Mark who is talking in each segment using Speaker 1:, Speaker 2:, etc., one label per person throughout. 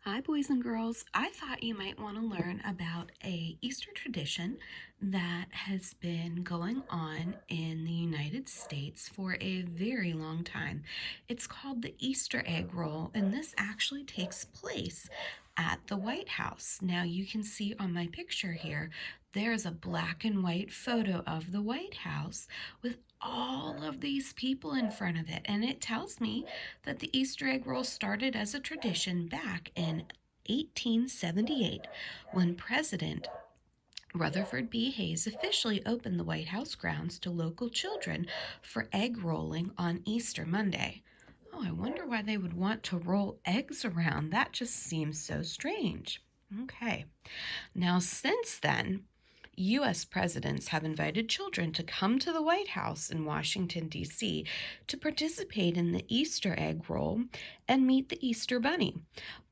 Speaker 1: Hi, boys and girls. I thought you might want to learn about a Easter tradition that has been going on in the United States for a very long time. It's called the Easter egg roll, and this actually takes place at the White House. Now, you can see on my picture here, there's a black and white photo of the White House with all of these people in front of it, and it tells me that the Easter egg roll started as a tradition back in 1878 when President Rutherford B. Hayes officially opened the White House grounds to local children for egg rolling on Easter Monday. Oh, I wonder why they would want to roll eggs around. That just seems so strange. Okay. Now, since then, U.S. presidents have invited children to come to the White House in Washington, D.C. to participate in the Easter egg roll and meet the Easter Bunny.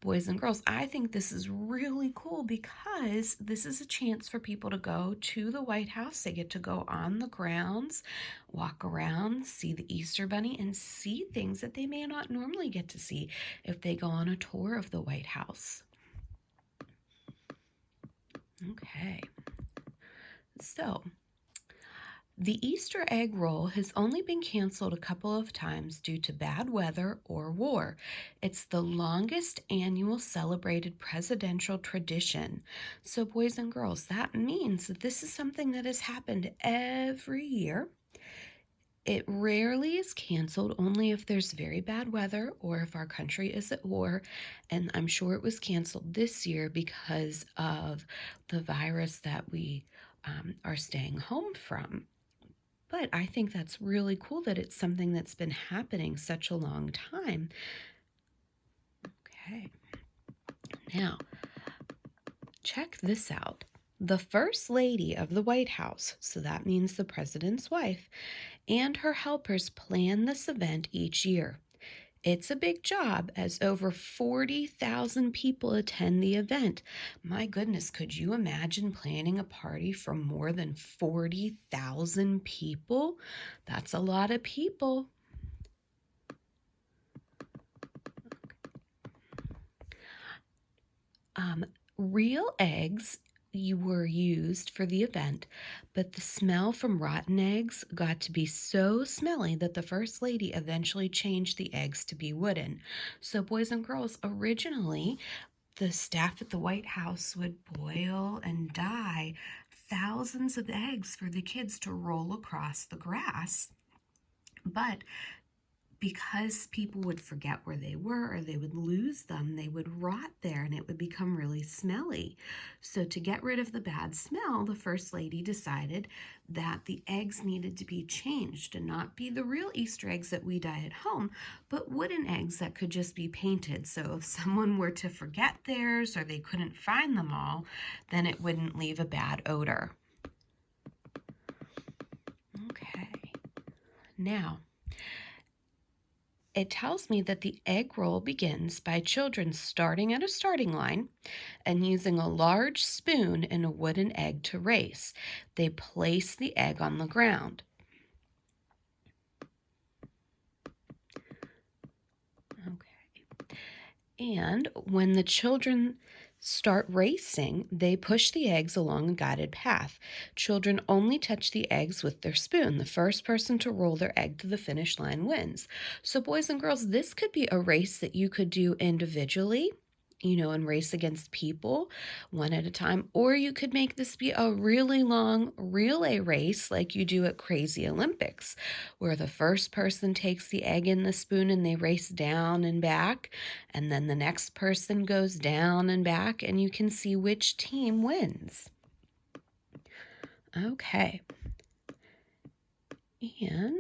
Speaker 1: Boys and girls, I think this is really cool because this is a chance for people to go to the White House. They get to go on the grounds, walk around, see the Easter Bunny, and see things that they may not normally get to see if they go on a tour of the White House. Okay. So, the Easter egg roll has only been canceled a couple of times due to bad weather or war. It's the longest annual celebrated presidential tradition. So, boys and girls, that means that this is something that has happened every year. It rarely is canceled, only if there's very bad weather or if our country is at war. And I'm sure it was canceled this year because of the virus that we are staying home from. But I think that's really cool that it's something that's been happening such a long time. Okay. Now, check this out. The First Lady of the White House, so that means the president's wife, and her helpers plan this event each year. It's a big job as over 40,000 people attend the event. My goodness, could you imagine planning a party for more than 40,000 people? That's a lot of people. Real eggs were used for the event, but the smell from rotten eggs got to be so smelly that the First Lady eventually changed the eggs to be wooden. So, boys and girls, originally, the staff at the White House would boil and dye thousands of eggs for the kids to roll across the grass. But because people would forget where they were or they would lose them, they would rot there and it would become really smelly. So to get rid of the bad smell, the First Lady decided that the eggs needed to be changed and not be the real Easter eggs that we dye at home, but wooden eggs that could just be painted. So if someone were to forget theirs or they couldn't find them all, then it wouldn't leave a bad odor. Okay. Now, it tells me that the egg roll begins by children starting at a starting line and using a large spoon and a wooden egg to race. They place the egg on the ground. Okay. And when the children start racing, they push the eggs along a guided path. Children only touch the eggs with their spoon. The first person to roll their egg to the finish line wins. So, boys and girls, this could be a race that you could do individually, and race against people one at a time. Or you could make this be a really long relay race like you do at Crazy Olympics, where the first person takes the egg in the spoon and they race down and back, and then the next person goes down and back, and you can see which team wins. Okay. And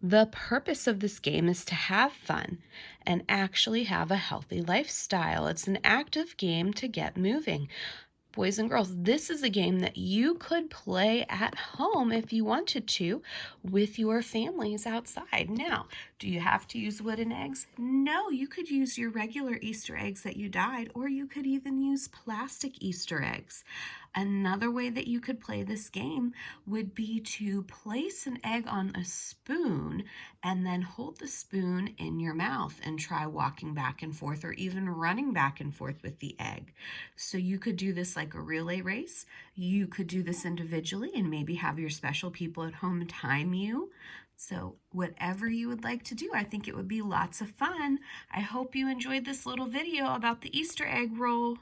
Speaker 1: the purpose of this game is to have fun and actually have a healthy lifestyle. It's an active game to get moving. Boys and girls, this is a game that you could play at home if you wanted to with your families outside. Now, do you have to use wooden eggs? No, you could use your regular Easter eggs that you dyed, or you could even use plastic Easter eggs. Another way that you could play this game would be to place an egg on a spoon and then hold the spoon in your mouth and try walking back and forth or even running back and forth with the egg. So you could do this like a relay race. You could do this individually and maybe have your special people at home time you. So whatever you would like to do, I think it would be lots of fun. I hope you enjoyed this little video about the Easter egg roll.